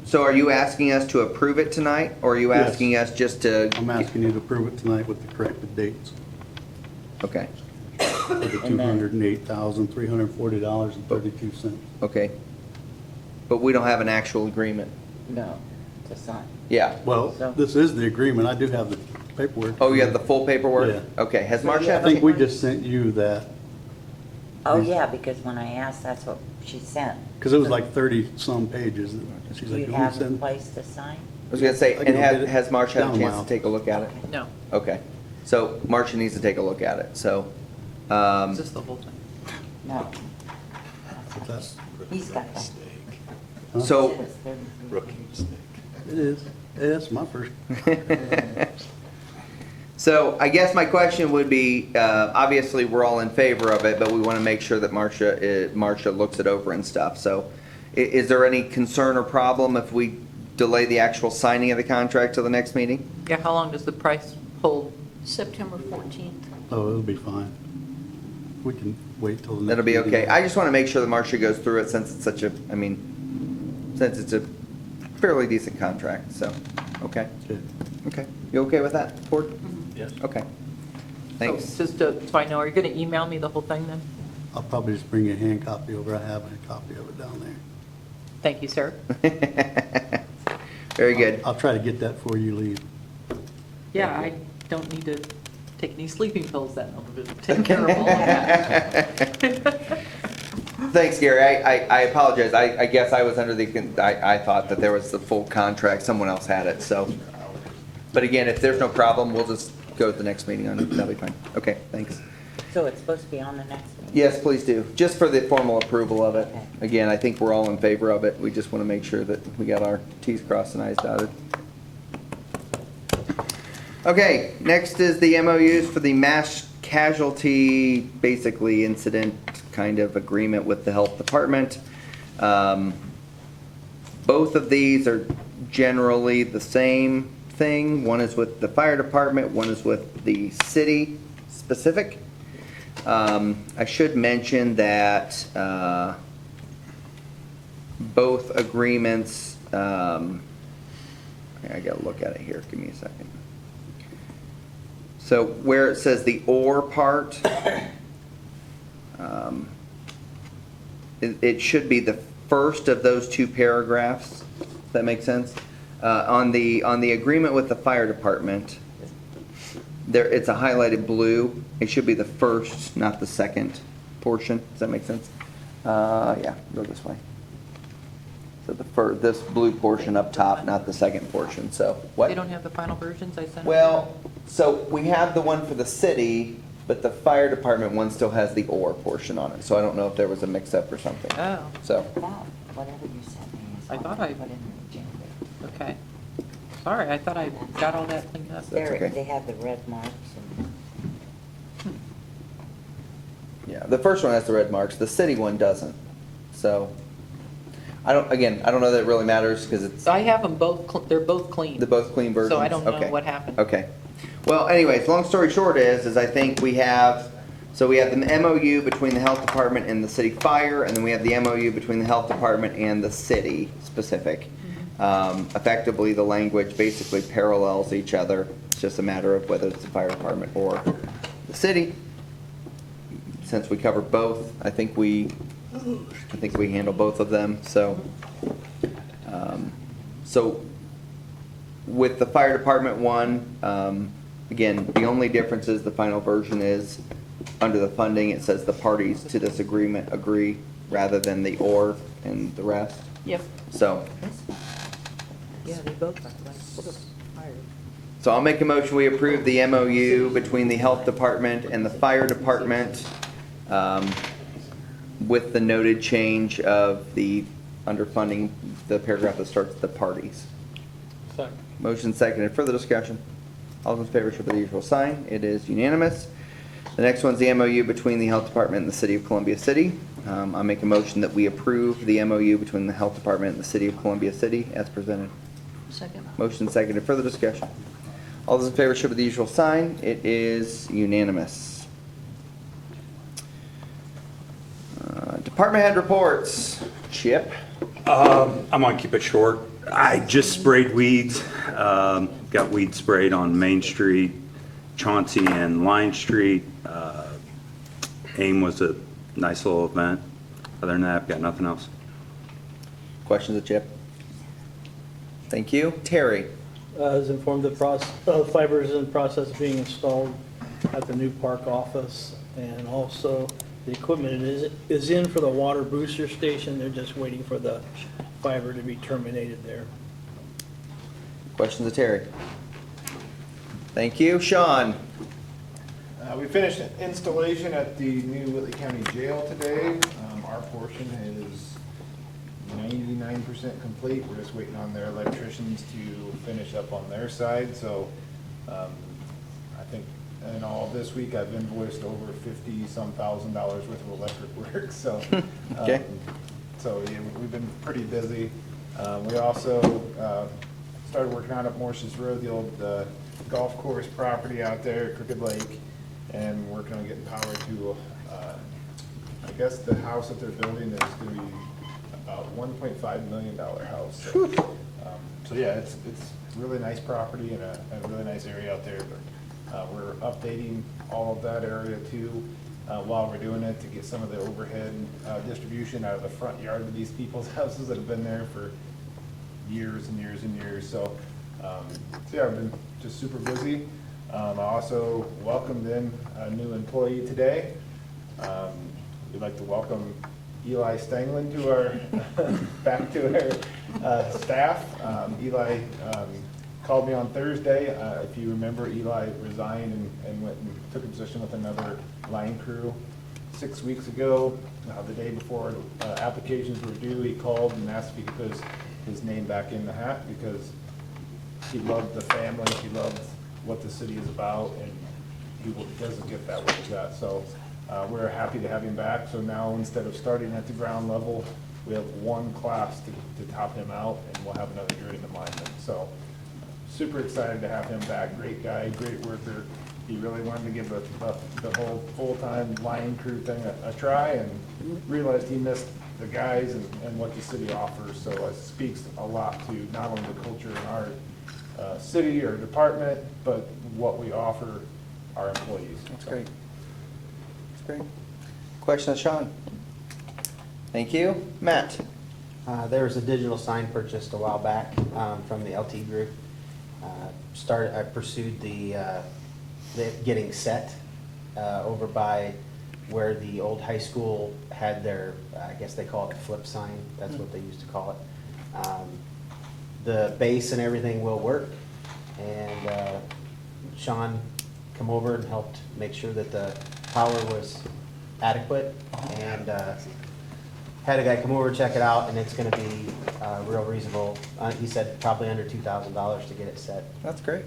So are you asking us to approve it tonight, or are you Yes. asking us just to? I'm asking you to approve it tonight with the corrected dates Okay, for the And then- $208,340.32. okay. But we don't have an actual agreement. No, to sign. Yeah. Well, So- this is the agreement. I do have the paperwork. Oh, you have the full paperwork? Yeah. Okay, has So Marcia you I had think we the just sent you that, Oh, yeah, because when I asked, that's what she sent. because it was like 30-some pages. She's Do like, you "You want have to a send?" place to sign? I was gonna say, I can and go get it has Marcia had down a a chance mile. to take a look at it? No, Okay, so Marcia needs to take a look at it, so, it's just the whole thing. No. What's that? He's got that. so, It was 33. It is. Hey, that's my first. so I guess my question would be, obviously, we're all in favor of it, but we wanna make sure that Marcia looks it over and stuff, so is there any concern or problem if we delay the actual signing of the contract till the next meeting? Yeah, how long does the price hold? September 14th. Oh, it'll be fine. We can wait till the next. That'll be meeting. okay. I just want to make sure that Marcia goes through it since it's since it's a fairly decent contract, so, okay. Okay. Okay. You okay with that, Ford? Yes. Okay. So Thanks. just so I know, are you going to email me the whole thing then? I'll probably just bring you a hand copy over. I have a copy of it down there. Thank you, sir. Very good. I'll try to get that before you leave. Yeah, I don't need to take any sleeping pills then. I'll take care of all of that. Thanks, Gary. I apologize. I guess I was under I thought that there was the full contract. Someone else had it, so. But again, if there's no problem, we'll just go to the next meeting on it. That'll be fine. Okay, thanks. So it's supposed to be on the next one? Yes, please do, just for the formal approval of it. Okay. Again, I think we're all in favor of it. We just want to make sure that we got our Ts crossed and Is dotted. Okay, next is the MOUs for the mass casualty, basically incident kind of agreement with the health department. Both of these are generally the same thing. One is with the fire department, one is with the city specific. I should mention that both agreements, I gotta look at it here, give me a second. So where it says the or part, it should be the first of those two paragraphs. Does that make sense? On the agreement with the fire department, there, it's a highlighted blue. It should be the first, not the second portion. Does that make sense? Yeah, go this way. So this blue portion up top, not the second portion, so what? They don't have the final versions I sent? Well, so we have the one for the city, but the fire department one still has the or portion on it, so I don't know if there was a mix-up or something. Oh, So, Wow, whatever you sent me is I all thought I I- put in the agenda. okay. Sorry, I thought I got all that cleaned up. That's okay. They have the red marks and. yeah, the first one has the red marks, the city one doesn't. So, I don't know that it really matters, because it's, So I have them both, they're both clean. they're both clean versions. So I don't know Okay. what happened. Okay. Well, anyways, long story short is I think we have the MOU between the health department and the city fire, and then we have the MOU between the health department and the city specific. Effectively, the language basically parallels each other. It's just a matter of whether it's the fire department or the city. Since we cover both, I think we handle both of them, so. So with the fire department one, again, the only difference is the final version is, under the funding, it says the parties to this agreement agree, rather than the or and the rest. Yep. So, Yeah, they both are, like, sort of hired. so I'll make a motion, we approve the MOU between the health department and the fire department, with the noted change of the underfunding, the paragraph that starts with the parties. Second. Motion seconded. Further discussion? All those in favor show by the usual sign. It is unanimous. The next one's the MOU between the Health Department and the City of Columbia City. I make a motion that we approve the MOU between the Health Department and the City of Columbia City as presented. Second. Motion seconded. Further discussion? All those in favor show by the usual sign. It is unanimous. Department head reports. Chip? I'm gonna keep it short. I just sprayed weeds. Got weed sprayed on Main Street, Chauncey and Line Street. AIM was a nice little event. Other than that, I've got nothing else. Questions of Chip? Thank you. Terry? I was informed that fiber is in the process of being installed at the new park office, and also the equipment is in for the water booster station. They're just waiting for the fiber to be terminated there. Questions of Terry? Thank you. Sean? We finished installation at the new Whitley County Jail today. Our portion is 99% complete. We're just waiting on their electricians to finish up on their side. So I think in all this week I've invoiced over $50-some thousand worth of electric work. So Okay. So yeah, we've been pretty busy. We also started working out up Morse's Road, the old golf course property out there, Crooked Lake, and working on getting power to, I guess the house that they're building is going to be about $1.5 million house. So yeah, it's a really nice property and a really nice area out there. But we're updating all of that area too while we're doing it to get some of the overhead distribution out of the front yard of these people's houses that have been there for years and years and years. So yeah, I've been just super busy. I also welcomed in a new employee today. We'd like to welcome Eli Stanglin to our back to our staff. Eli called me on Thursday. If you remember, Eli resigned and went and took a position with another line crew 6 weeks ago. The day before applications were due, he called and asked if he could put his name back in the hat because he loved the family, he loved what the city is about, and he doesn't get that with that. So we're happy to have him back. So now instead of starting at the ground level, we have one class to top him out, and we'll have another grade in lineman. So super excited to have him back. Great guy, great worker. He really wanted to give the whole full-time line crew thing a try, and realized he missed the guys and what the city offers. So it speaks a lot to not only the culture in our city or department, but what we offer our employees. That's great. That's great. Question of Sean? Thank you. Matt? There was a digital sign purchased a while back from the LT Group. I pursued the getting set over by where the old high school had their, I guess they call it the flip sign. That's what they used to call it. The base and everything will work, and Sean come over and helped make sure that the power was adequate, and had a guy come over, check it out, and it's gonna be real reasonable. He said probably under $2,000 to get it set. That's great.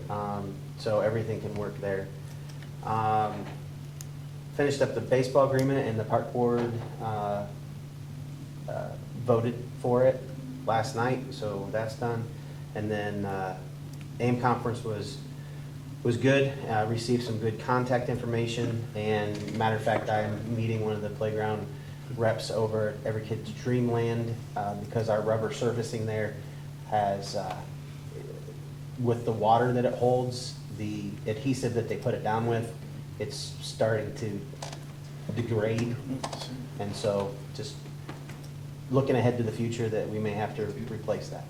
So everything can work there. Finished up the baseball agreement, and the park board voted for it last night, so that's done. And then AIM conference was good. Received some good contact information, and matter of fact, I'm meeting one of the playground reps over at Every Kid's Dreamland because our rubber surfacing there has, with the water that it holds, the adhesive that they put it down with, it's starting to degrade. And so just looking ahead to the future that we may have to replace that.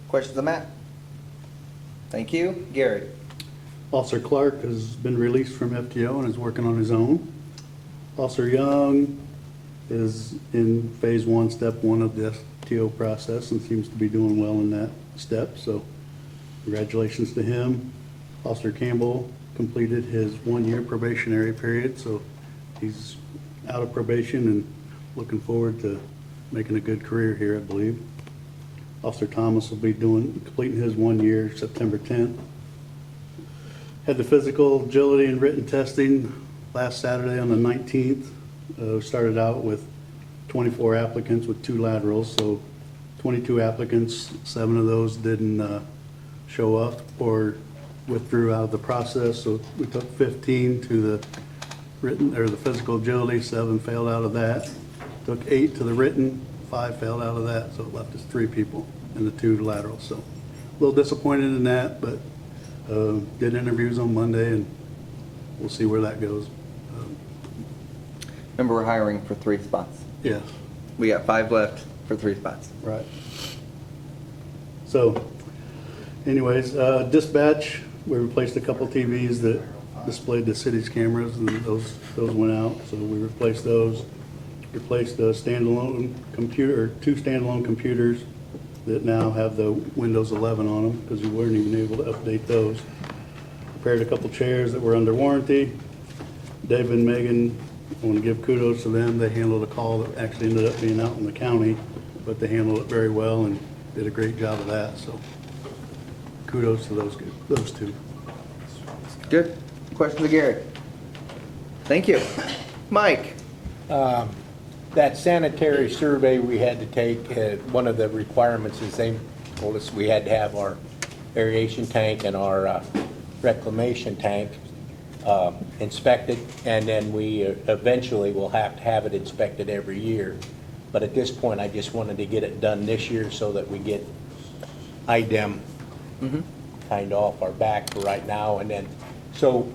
Questions of Matt? Thank you. Gary? Officer Clark has been released from FTO and is working on his own. Officer Young is in phase 1, step 1 of the FTO process, and seems to be doing well in that step, so congratulations to him. Officer Campbell completed his 1-year probationary period, so he's out of probation and looking forward to making a good career here, I believe. Officer Thomas will be completing his 1 year September 10th. Had the physical, agility, and written testing last Saturday on the 19th. Started out with 24 applicants with 2 laterals, so 22 applicants, 7 of those didn't show up or withdrew out of the process, so we took 15 to the written, or the physical agility, 7 failed out of that. Took 8 to the written, 5 failed out of that, so it left us 3 people in the 2 laterals. So a little disappointed in that, but did interviews on Monday, and we'll see where that goes. Remember, we're hiring for 3 spots. Yeah, We got 5 left for 3 spots. right. So anyways, dispatch, we replaced a couple TVs that displayed the city's cameras, and those went out, so we replaced those. Replaced a standalone computer, or 2 standalone computers that now have the Windows 11 on them, because we weren't even able to update those. Repaired a couple chairs that were under warranty. Dave and Megan, I want to give kudos to them. They handled a call that actually ended up being out in the county, but they handled it very well and did a great job of that, so kudos to those 2. Good. Questions of Gary? Thank you. Mike? That sanitary survey we had to take, one of the requirements is they told us we had to have our aeration tank and our reclamation tank inspected, and then we eventually will have to have it inspected every year. But at this point, I just wanted to get it done this year so that we get IDEM kind of off our back for right now. And then, so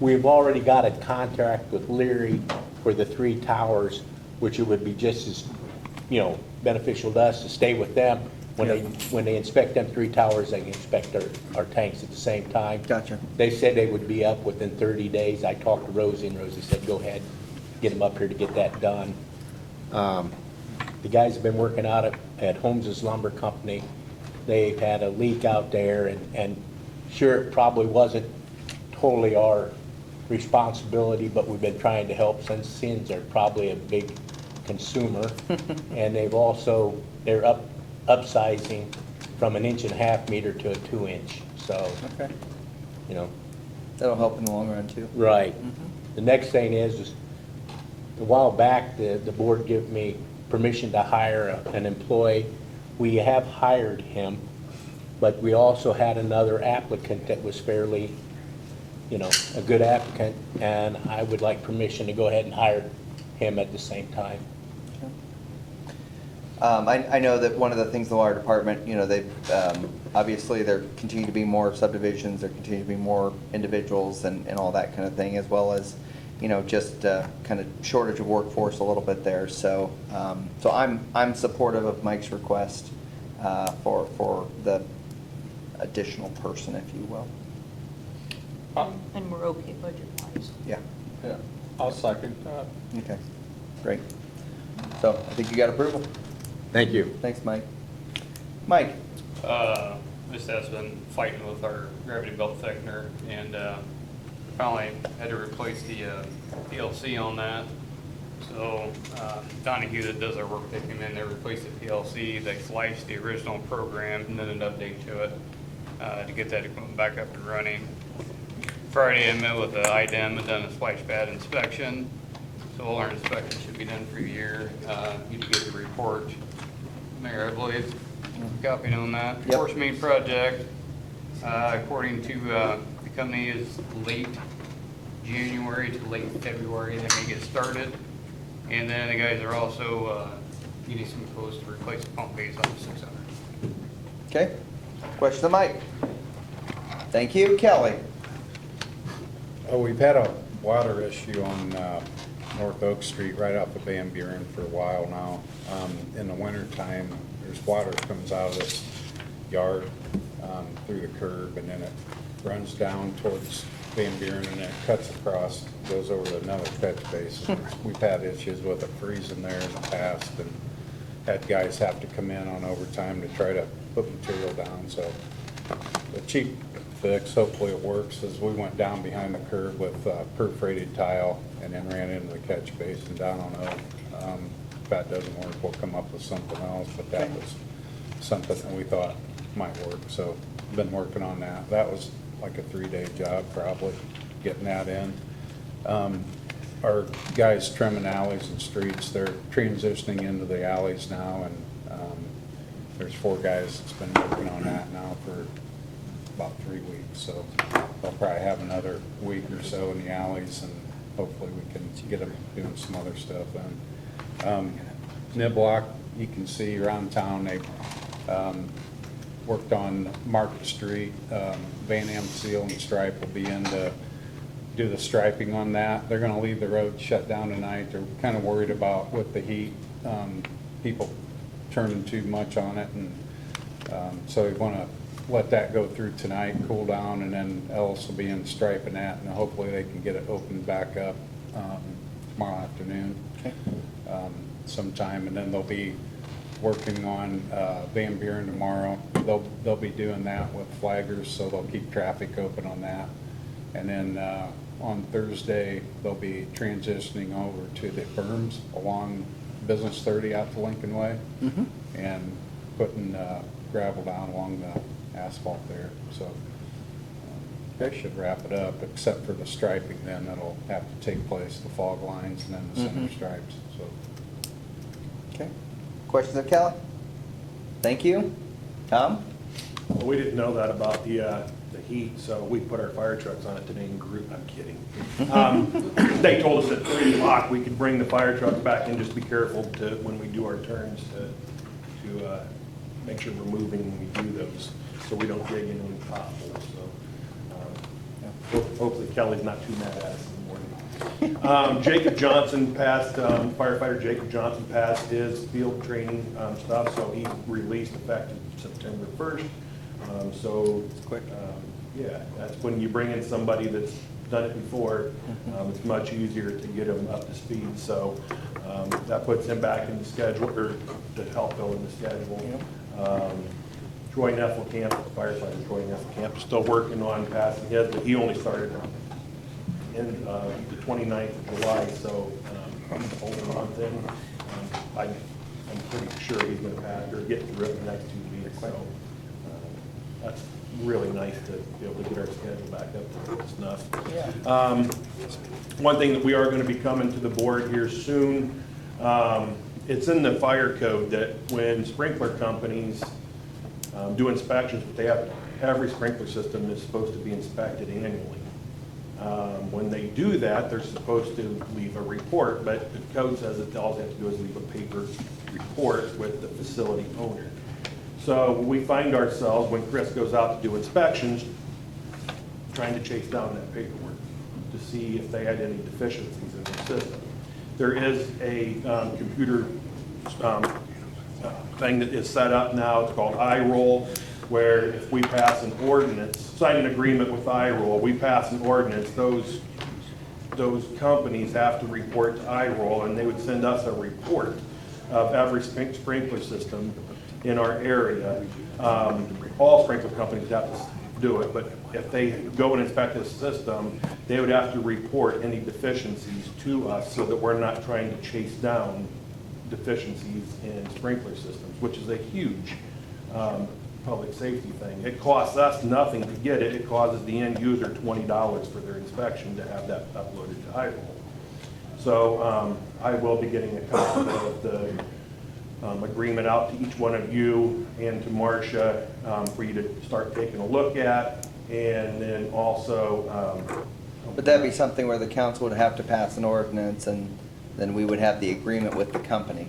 we've already got a contract with Leary for the 3 towers, which it would be just as, beneficial to us to stay with them. When they inspect them 3 towers, they can inspect our tanks at the same time. Gotcha. They said they would be up within 30 days. I talked to Rosie, and Rosie said, go ahead, get them up here to get that done. The guys have been working out at Holmes's Lumber Company. They've had a leak out there, and sure, it probably wasn't totally our responsibility, but we've been trying to help since they're probably a big consumer. And they're upsizing from an 1.5 meter to a 2-inch, so, Okay. you know. That'll help in the long run too. Right. The next thing is a while back, the board gave me permission to hire an employee. We have hired him, but we also had another applicant that was fairly, you know, a good applicant, and I would like permission to go ahead and hire him at the same time. I know that one of the things the water department, you know, they, obviously there continue to be more subdivisions, there continue to be more individuals and all that kind of thing, as well as, you know, just kind of shortage of workforce a little bit there. So, so I'm supportive of Mike's request for the additional person, if you will. And we're okay budget-wise. Yeah. Yeah, I'll second that. Okay, great. So I think you got approval. Thank you. Thanks, Mike. Mike? This has been fighting with our gravity belt thickener, and finally had to replace the PLC on that. So Donahue that does our work, they came in, they replaced the PLC, they sliced the original program and then an update to it to get that equipment back up and running. Friday I met with the IDEM and done a splash pad inspection. So all our inspections should be done for a year. You get the report. Mayor, I believe, copied on that. Yep. Force main project, according to the company, is late January to late February they may get started. And then the guys are also needing some quotes to replace the pump base on the 600. Okay. Question to Mike. Thank you. Kelly? Oh, we've had a water issue on North Oak Street right off of Van Buren for a while now. In the wintertime, there's water that comes out of this yard through the curb, and then it runs down towards Van Buren, and then it cuts across, goes over to another catch basin. We've had issues with it freezing there in the past, and had guys have to come in on overtime to try to put material down. So the cheap fix, hopefully it works, is we went down behind the curb with perforated tile and then ran into the catch basin down on Oak. If that doesn't work, we'll come up with something else, but that was something that we thought might work. So been working on that. That was like a 3-day job probably, getting that in. Our guys trimming alleys and streets, they're transitioning into the alleys now, and there's 4 guys that's been working on that now for about 3 weeks. So they'll probably have another week or so in the alleys, and hopefully we can get them doing some other stuff then. Niblock, you can see around town, they worked on Market Street. Van Am Seal and Stripe will be in to do the striping on that. They're gonna leave the road shut down tonight. They're kind of worried about with the heat, people turning too much on it, and so we wanna let that go through tonight, cool down, and then Ellis will be in striping that, and hopefully they can get it opened back up tomorrow afternoon. Okay. Sometime, and then they'll be working on Van Buren tomorrow. They'll be doing that with flaggers, so they'll keep traffic open on that. And then on Thursday, they'll be transitioning over to the berms along Business 30 out to Lincoln Way, and putting gravel down along the asphalt there. So that should wrap it up, except for the striping then that'll have to take place, the fog lines and then the center stripes. So. Okay. Questions of Kelly? Thank you. Tom? Well, we didn't know that about the heat, so we put our fire trucks on it today in group. I'm kidding. They told us at 3 o'clock we could bring the fire trucks back and just be careful to, when we do our turns, to make sure we're moving when we do those, so we don't dig into any potholes. So hopefully Kelly's not too mad at us in the morning. Jacob Johnson passed, firefighter Jacob Johnson passed his field training stuff, so he released effective September 1st. So it's quick. Yeah, that's when you bring in somebody that's done it before, it's much easier to get them up to speed. So that puts him back in the schedule, or to help fill in the schedule. Troy Neffelkamp, firefighter Troy Neffelkamp, is still working on passing his, but he only started in the 29th of July, so over a month in. I'm pretty sure he's going to pass or get through it in the next 2 weeks. So that's really nice to be able to get our schedule back up to snuff. One thing that we are going to be coming to the board here soon, it's in the fire code that when sprinkler companies do inspections, but they have, every sprinkler system is supposed to be inspected annually. When they do that, they're supposed to leave a report, but the code says that all they have to do is leave a paper report with the facility owner. So we find ourselves, when Chris goes out to do inspections, trying to chase down that paperwork to see if they had any deficiencies in the system. There is a computer thing that is set up now, it's called iRoll, where if we pass an ordinance, sign an agreement with iRoll, we pass an ordinance, those companies have to report to iRoll, and they would send us a report of every sprinkler system in our area. All sprinkler companies have to do it, but if they go and inspect this system, they would have to report any deficiencies to us so that we're not trying to chase down deficiencies in sprinkler systems, which is a huge public safety thing. It costs us nothing to get it. It causes the end user $20 for their inspection to have that uploaded to iRoll. So I will be getting a copy of the agreement out to each one of you and to Marcia for you to start taking a look at. And then also... Would that be something where the council would have to pass an ordinance and then we would have the agreement with the company?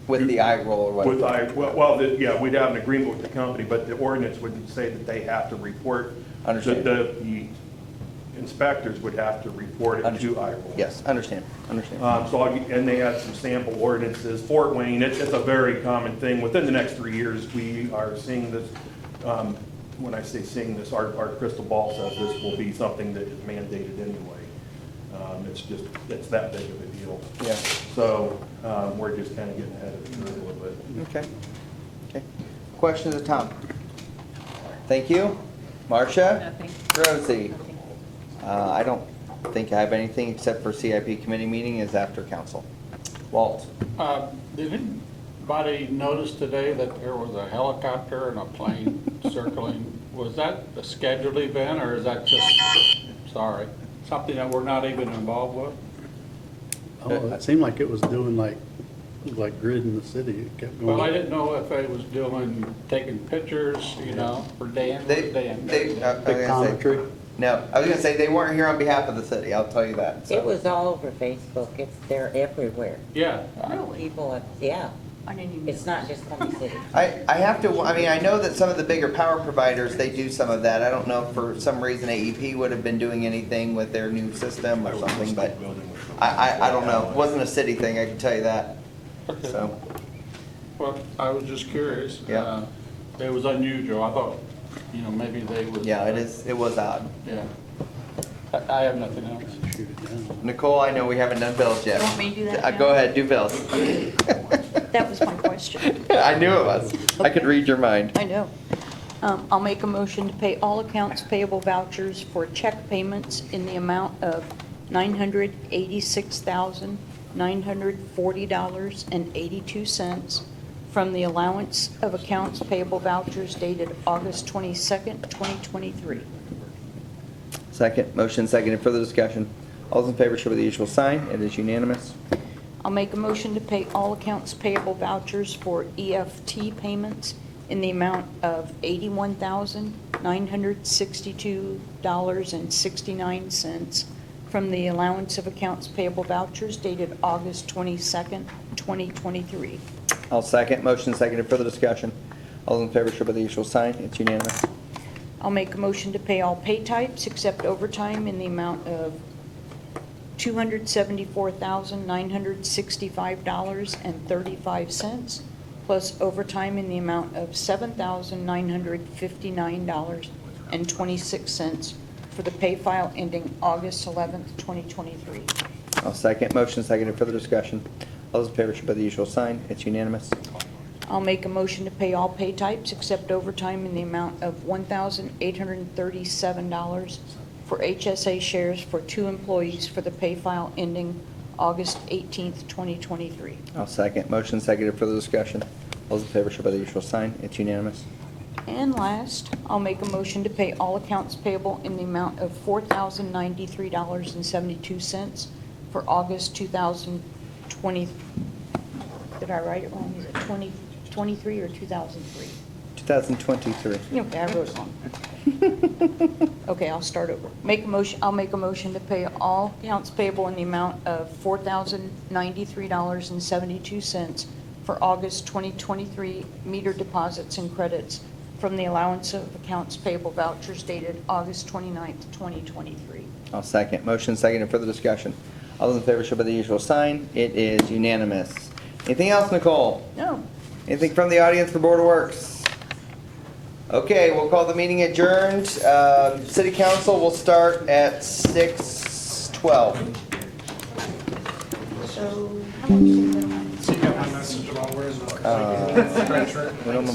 With the iRoll or whatever? Yeah, we'd have an agreement with the company, but the ordinance would say that they have to report. Understand. The inspectors would have to report it to iRoll. Yes, understand. And they had some sample ordinances. Fort Wayne, it's a very common thing. Within the next 3 years, we are seeing this. When I say seeing this, our crystal ball says this will be something that is mandated anyway. It's that big of a deal. Yeah. So we're just kind of getting ahead of the curve a little bit. Okay. Questions of Tom? Thank you. Marcia? Nothing. Rosie? I don't think I have anything except for CIP committee meeting is after council. Walt? Did anybody notice today that there was a helicopter and a plane circling? Was that a scheduled event, or is that just, something that we're not even involved with? Oh, it seemed like it was doing like grid in the city. It kept going. Well, I didn't know if it was taking pictures, for Dan. Pictometry? No, I was gonna say they weren't here on behalf of the city, I'll tell you that. so. It was all over Facebook. They're everywhere. Yeah. People, yeah. I didn't even. It's not just Cumming City. I know that some of the bigger power providers, they do some of that. I don't know if for some reason AEP would have been doing anything with their new system or something, but I don't know. It wasn't a city thing, I can tell you that. Okay. So, Well, I was just curious. Yeah. It was unusual. I thought, maybe they would. yeah, it was odd. Yeah. I have nothing else. Shoot it down. Nicole, I know we haven't done bills yet. You want me to do that now? Go ahead, do bills. That was my question. I knew it was. I could read your mind. I know. I'll make a motion to pay all accounts payable vouchers for check payments in the amount of $986,940.82 from the allowance of accounts payable vouchers dated August 22nd, 2023. Second, motion seconded, further discussion. All those in favor show by the usual sign. It is unanimous. I'll make a motion to pay all accounts payable vouchers for EFT payments in the amount of $81,962.69 from the allowance of accounts payable vouchers dated August 22nd, 2023. I'll second, motion seconded, further discussion. All those in favor show by the usual sign. It's unanimous. I'll make a motion to pay all pay types except overtime in the amount of $274,965.35, plus overtime in the amount of $7,959.26 for the pay file ending August 11th, 2023. I'll second, motion seconded, further discussion. All those in favor show by the usual sign. It's unanimous. I'll make a motion to pay all pay types except overtime in the amount of $1,837 for HSA shares for 2 employees for the pay file ending August 18th, 2023. I'll second. Motion seconded for the discussion. All those in favor show by the usual sign. It's unanimous. And last, I'll make a motion to pay all accounts payable in the amount of $4,093.72 for August 2020. Did I write it wrong? Is it 2023 or 2003? 2023. Okay, I wrote it wrong. Okay, I'll start over. I'll make a motion to pay all accounts payable in the amount of $4,093.72 for August 2023 meter deposits and credits from the allowance of accounts payable vouchers dated August 29th, 2023. I'll second. Motion seconded for the discussion. All those in favor show by the usual sign. It is unanimous. Anything else, Nicole? No. Anything from the audience for Board of Works? Okay, we'll call the meeting adjourned. City Council will start at 6:12. So, how much is it? So you got my message about where's the... No, no, no, no, no.